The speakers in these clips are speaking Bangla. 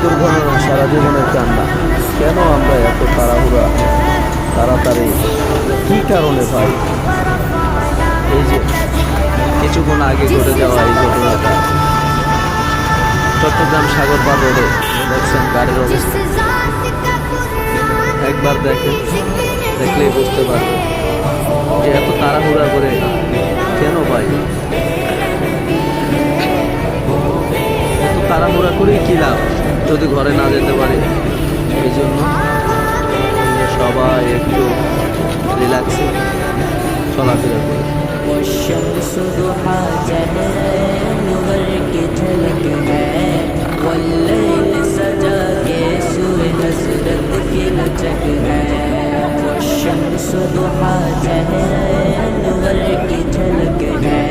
দুর্ঘটনা সারা জীবনের কান্না। কেন আমরা এত তাড়াতাড়ি কি কারণে ভাই? এই যে কিছুক্ষণ আগে ঘটে যাওয়া এই ঘটনাটা চট্টগ্রাম সাগরপাড় রোডে, দেখছেন গাড়ির অবস্থা। একবার দেখলেই বুঝতে পারবে যে এত তাড়াহুড়া করে কেন ভাই? এত তাড়াহুড়া করেই কি লাভ যদি ঘরে না যেতে পারি? এই জন্য সবাই একটু রিল্যাক্সে চলাফেরা করে। والشمس ضحاها نور की झलक है والليل सजा के सूरज हसरत की लचक है والشمس ضحاها नूर की झलक है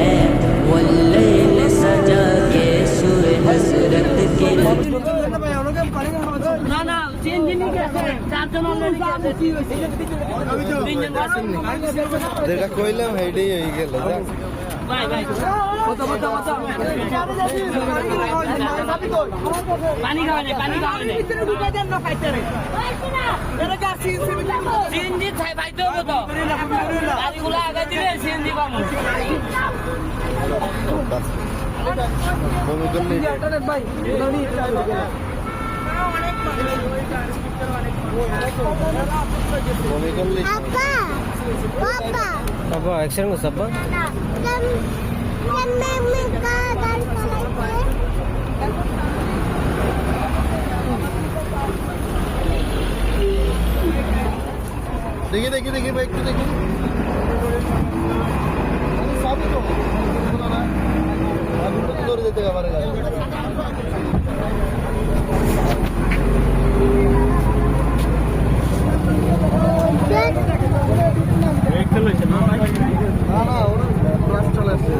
والليل सजा के सूरज हसरत की लचक না না তিন দিনই গেছে চারজন অলরেডি গেছে তিনজন গেছে যেটা কইলাম হেডেই হয়ে গেল। ভাই ভাই কত পানি খাওয়া নেই ভিতরে ঢুকে দেন না পাইতে রে এটা গা সিএনজি ছাই ভাই তো তো গাড়িগুলো আগে দিলে সিএনজি পাবো ভাই Apa action ko saba? देखिए भाई एकটু দেখি। সাবি তো না আগুন তো ধরে যেতে পারে গাড়ি। না ওরা ক্লাস চলে আসছে।